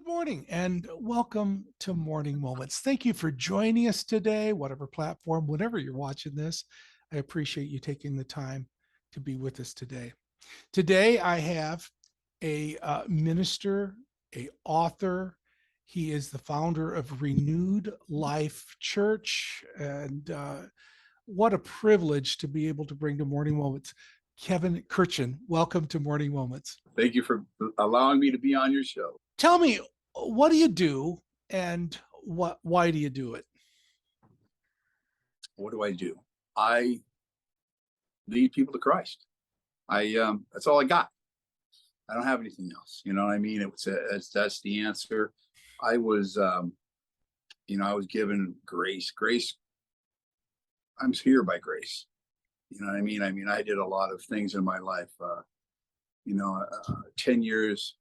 Good morning and welcome to Morning Moments. Thank you for joining us today, whatever platform, whenever you're watching this. I appreciate you taking the time to be with us today. Today, I have a minister, a author. He is the founder of Renewed Life Church. And what a privilege to be able to bring to Morning Moments Kevin Kirchen. Welcome to Morning Moments. Thank you for allowing me to be on your show. Tell me, what do you do and why do you do it? What do? I lead people to Christ. That's all I got. I don't have anything else. You know what I mean? That's the answer. I was given grace. Grace. I'm here by grace. You know what I mean? I did a lot of things in my life. 10 years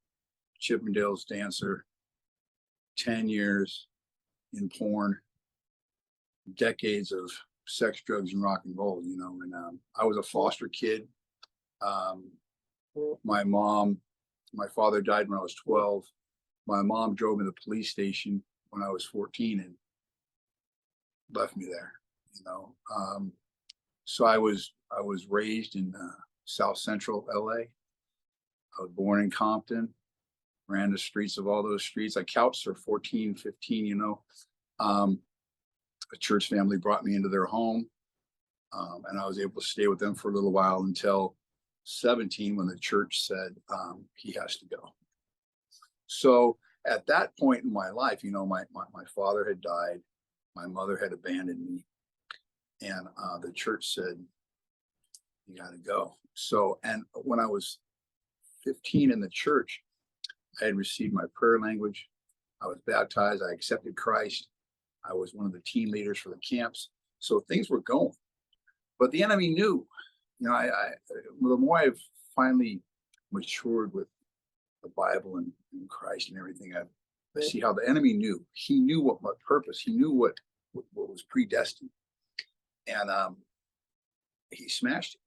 Chippendales dancer, 10 years in porn, decades of sex, drugs, and rock and roll, and I was a foster kid. My father died when I was 12. My mom drove me to the police station when I was 14 and left me there, So I was raised in South Central LA. I was born in Compton, ran the streets of all those streets. I couched for 14, 15, a church family brought me into their home. And I was able to stay with them for a little while until 17, when the church said he has to go. So at that point in my life, my father had died. My mother had abandoned me. And the church said, you got to go. So, and when I was 15 in the church, I had received my prayer language. I was baptized. I accepted Christ. I was one of the team leaders for the camps. So things were going. But the enemy knew, the more I've finally matured with the Bible and Christ and everything, I see how the enemy knew. He knew what my purpose. He knew what was predestined. And he smashed it.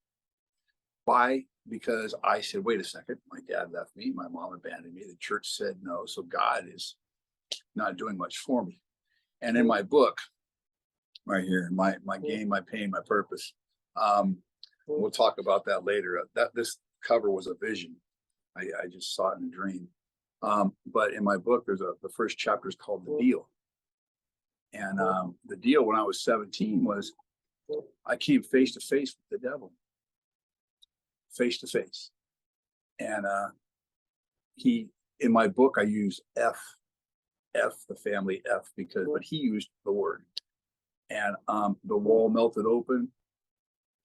Why? Because I said, wait a second, my dad left me, my mom abandoned me, the church said no, so God is not doing much for me. And in my book, right here, my game, my pain, my purpose, we'll talk about that later. This cover was a vision. I just saw it in a dream. But in my book, the first chapter is called The Deal. And the deal when I was 17 was I came face to face with the devil. Face to face. And in my book, I use F, the family F, but he used the word. And the wall melted open.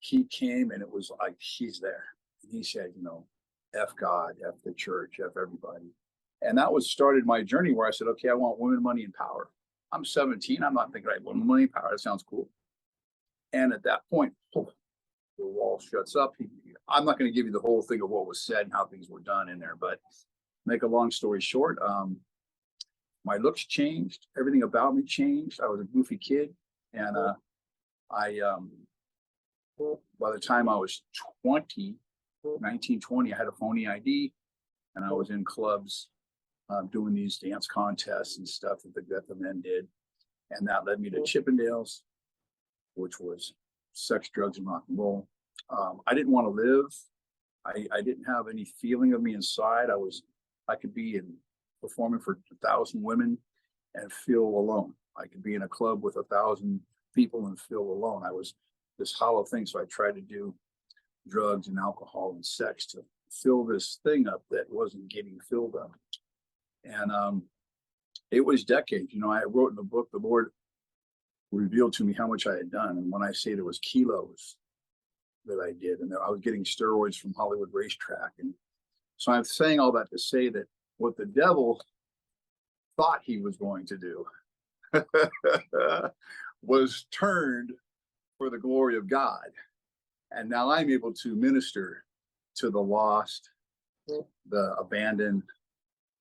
He came and it was like, he's there. And he said, F God, F the church, F everybody. And that started my journey where I said, okay, I want women, money, and power. I'm 17. I'm not thinking, right, women, money, and power. That sounds cool. And at that point, the wall shuts up. I'm not going to give you the whole thing of what was said and how things were done in there, but make a long story short, my looks changed. Everything about me changed. I was a goofy kid. And by the time I was 20, I had a phony ID, and I was in clubs doing these dance contests and stuff that the men did. And that led me to Chippendales, which was sex, drugs, and rock and roll. I didn't want to live. I didn't have any feeling of me inside. I could be performing for 1,000 women and feel alone. I could be in a club with 1,000 people and feel alone. I was this hollow thing. So I tried to do drugs and alcohol and sex to fill this thing up that wasn't getting filled up. And it was decades. I wrote in the book, the Lord revealed to me how much I had done. And when I say there was kilos that I did, and I was getting steroids from Hollywood Racetrack. And so I'm saying all that to say that what the devil thought he was going to do was turned for the glory of God. And now I'm able to minister to the lost, the abandoned,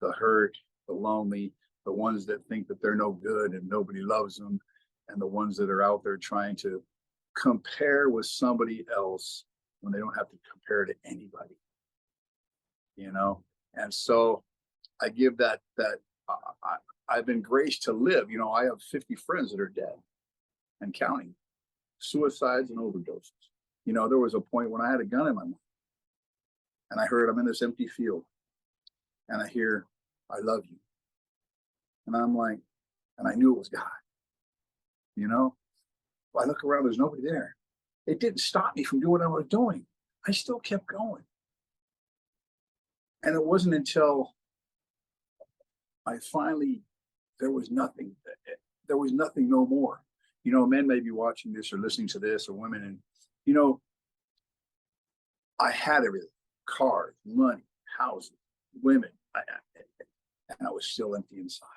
the hurt, the lonely, the ones that think that they're no good and nobody loves them, and the ones that are out there trying to compare with somebody else when they don't have to compare to anybody. And so I give that I, I've been graced to live. I have 50 friends that are dead and counting, suicides and overdoses. There was a point when I had a gun in my mouth and I heard, I'm in this empty field and I hear, I love you. And I'm like, and I knew it was God. I look around, there's nobody there. It didn't stop me from doing what I was doing. I still kept going. And it wasn't until I finally, there was nothing no more. Men may be watching this or listening to this, or women, and I had everything: cars, money, houses, women, and I was still empty inside.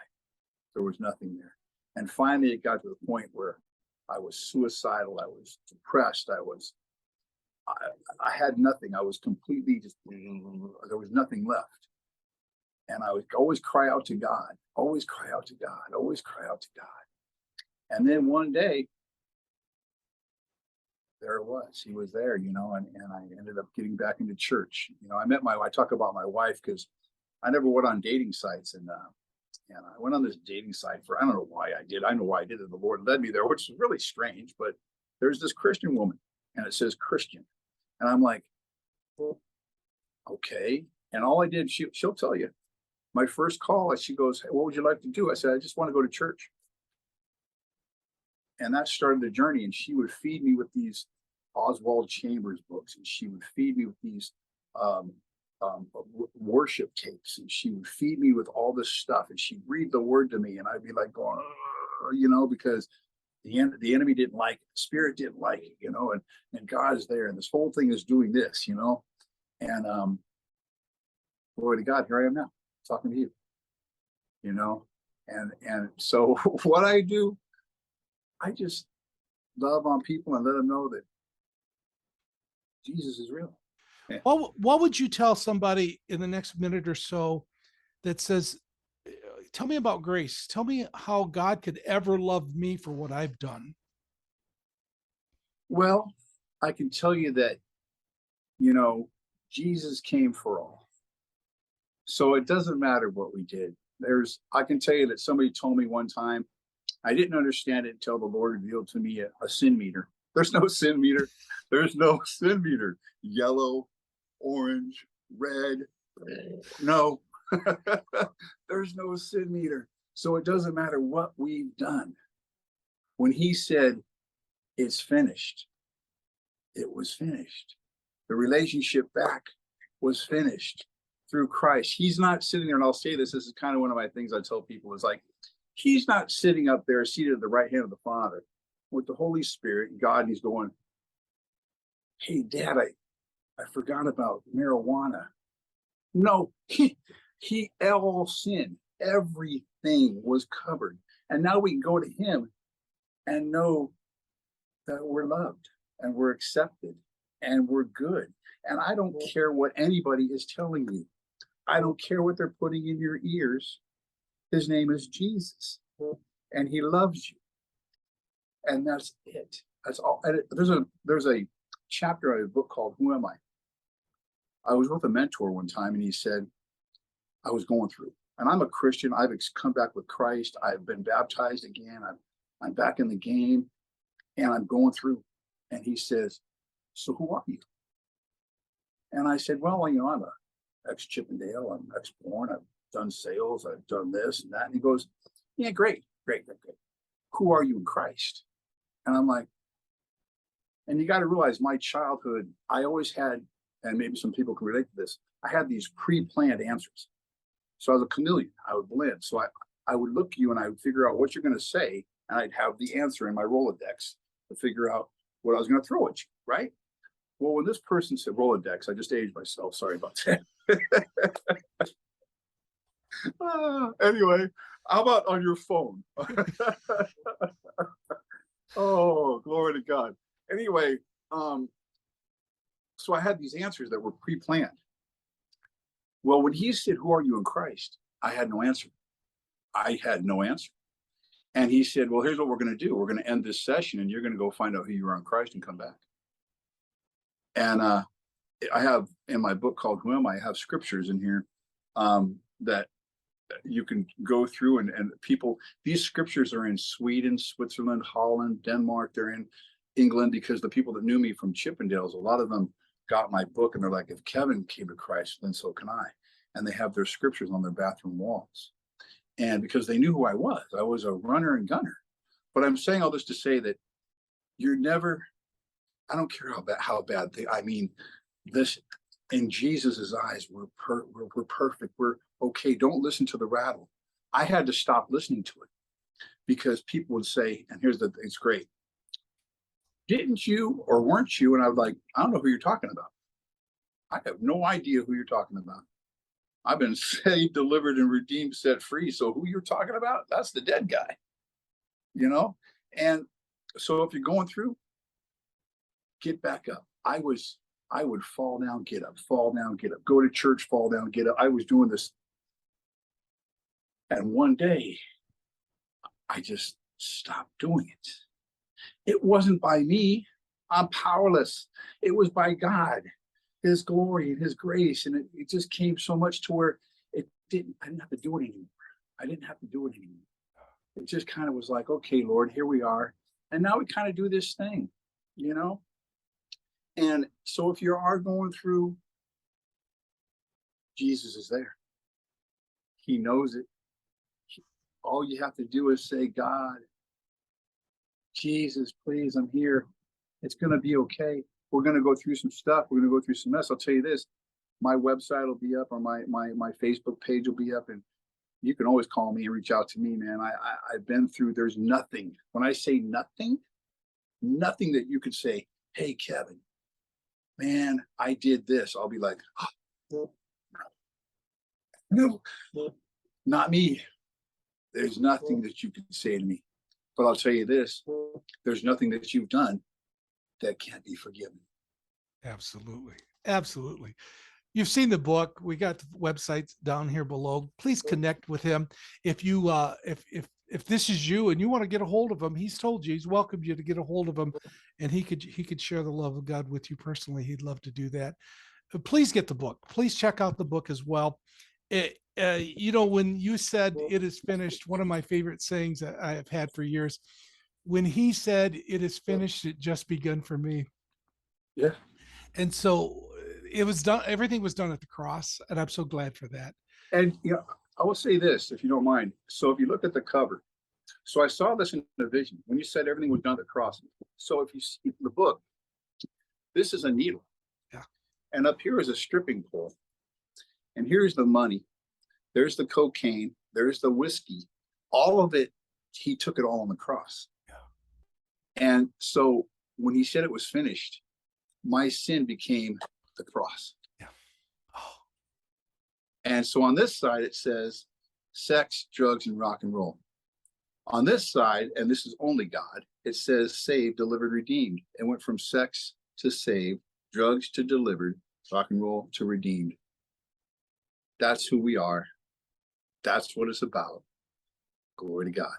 There was nothing there. And finally, it got to the point where I was suicidal. I was depressed. I had nothing. I was completely just, there was nothing left. And I would always cry out to God, always cry out to God, always cry out to God. And then one day, there it was. He was there, and I ended up getting back into church. I talk about my wife because I never went on dating sites, and I went on this dating site for, I don't know why I did. I know why I did it. The Lord led me there, which is really strange. But there's this Christian woman, and it says Christian, and I'm like, well, okay. And all I did, she'll tell you. My first call, she goes, hey, what would you like to do? I said, I just want to go to church. And that started the journey. And she would feed me with these Oswald Chambers books, and she would feed me with these worship tapes, and she would feed me with all this stuff, and she'd read the word to me, and I'd be like going, because the enemy didn't like it, the spirit didn't like it, and God is there, and this whole thing is doing this, and glory to God, here I am now talking to you, and so what I do, I just love on people and let them know that Jesus is real. Yeah. What would you tell somebody in the next minute or so that says, tell me about grace. Tell me how God could ever love me for what I've done. Well, I can tell you that, Jesus came for all. So it doesn't matter what we did. I can tell you that somebody told me one time, I didn't understand it until the Lord revealed to me a sin meter. There's no sin meter. There's no sin meter. Yellow, orange, red. No, there's no sin meter. So it doesn't matter what we've done. When he said, it's finished, it was finished. The relationship back was finished through Christ. He's not sitting there, and I'll say this is kind of one of my things I tell people is like, he's not sitting up there seated at the right hand of the Father with the Holy Spirit and God, and he's going, hey, Dad, I forgot about marijuana. No, he all sin. Everything was covered. And now we can go to him and know that we're loved and we're accepted and we're good. And I don't care what anybody is telling you. I don't care what they're putting in your ears. His name is Jesus, and he loves you. And that's it. That's all. And there's a chapter in a book called Who Am I? I was with a mentor one time, and he said, I was going through, and I'm a Christian. I've come back with Christ. I've been baptized again. I'm back in the game, and I'm going through. And he says, so who are you? And I said, well, I'm a ex-Chippendale. I'm ex-born. I've done sales. I've done this and that. And he goes, yeah, great. Who are you in Christ? And I'm like, and you got to realize my childhood, I always had, and maybe some people can relate to this, I had these pre-planned answers. So I was a chameleon. I would blend. So I would look at you and I would figure out what you're going to say, and I'd have the answer in my Rolodex to figure out what I was going to throw at you, right? Well, when this person said Rolodex, I just aged myself. Sorry about that. Anyway, how about on your phone? Oh, glory to God. Anyway, so I had these answers that were pre-planned. Well, when he said, who are you in Christ? I had no answer. And he said, well, here's what we're going to do. We're going to end this session, and you're going to go find out who you are in Christ and come back. And I have in my book called Who Am I? I have scriptures in here that you can go through and people, these scriptures are in Sweden, Switzerland, Holland, Denmark. They're in England because the people that knew me from Chippendales, a lot of them got my book and they're like, if Kevin came to Christ, then so can I. And they have their scriptures on their bathroom walls. And because they knew who I was a runner and gunner. But I'm saying all this to say that you're never, I don't care how bad they, I mean, this in Jesus's eyes, we're perfect. We're okay. Don't listen to the rattle. I had to stop listening to it because people would say, and here's the, it's great. Didn't you or weren't you? And I was like, I don't know who you're talking about. I have no idea who you're talking about. I've been saved, delivered, and redeemed, set free. So who you're talking about, that's the dead guy, you know? And so if you're going through, get back up. I would fall down, get up, fall down, get up, go to church, fall down, get up. I was doing this. And one day I just stopped doing it. It wasn't by me. I'm powerless. It was by God, his glory and his grace. And it just came so much to where I didn't have to do it anymore. I didn't have to do it anymore. It just kind of was like, okay, Lord, here we are. And now we kind of do this thing, you know? And so if you are going through, Jesus is there. He knows it. All you have to do is say, God, Jesus, please, I'm here. It's going to be okay. We're going to go through some stuff. We're going to go through some mess. I'll tell you this, my website will be up, or my Facebook page will be up, and you can always call me and reach out to me, man. I've been through, there's nothing. When I say nothing, nothing that you could say, hey, Kevin, man, I did this. I'll be like, oh, no, not me. There's nothing that you can say to me. But I'll tell you this, there's nothing that you've done that can't be forgiven. Absolutely. Absolutely. You've seen the book. We got the websites down here below. Please connect with him. If you if this is you and you want to get a hold of him, he's told you, he's welcomed you to get a hold of him, and he could share the love of God with you personally. He'd love to do that. Please get the book. Please check out the book as well. When you said it is finished, one of my favorite sayings that I have had for years, when he said it is finished, it just begun for me. Yeah. And so it was done. Everything was done at the cross. And I'm so glad for that. And I will say this, if you don't mind. So if you look at the cover, so I saw this in the vision when you said everything was done at the cross. So if you see the book, this is a needle. Yeah. And up here is a stripping pole. And here's the money. There's the cocaine. There's the whiskey. All of it, he took it all on the cross. Yeah. And so when he said it was finished, my sin became the cross. Yeah. Oh. And so on this side, it says sex, drugs, and rock and roll. On this side, and this is only God, it says saved, delivered, redeemed. It went from sex to saved, drugs to delivered, rock and roll to redeemed. That's who we are. That's what it's about. Glory to God.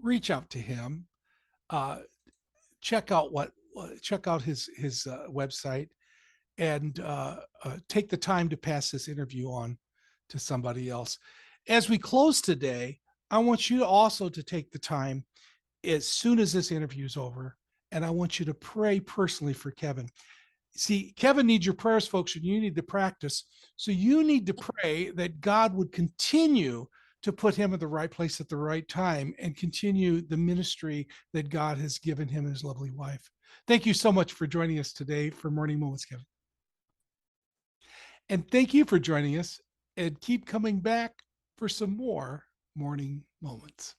Reach out to him. Check out his website, and take the time to pass this interview on to somebody else. As we close today, I want you also to take the time as soon as this interview is over, and I want you to pray personally for Kevin. See, Kevin needs your prayers, folks, and you need to practice. So you need to pray that God would continue to put him in the right place at the right time and continue the ministry that God has given him and his lovely wife. Thank you so much for joining us today for Morning Moments, Kevin. And thank you for joining us, and keep coming back for some more Morning Moments.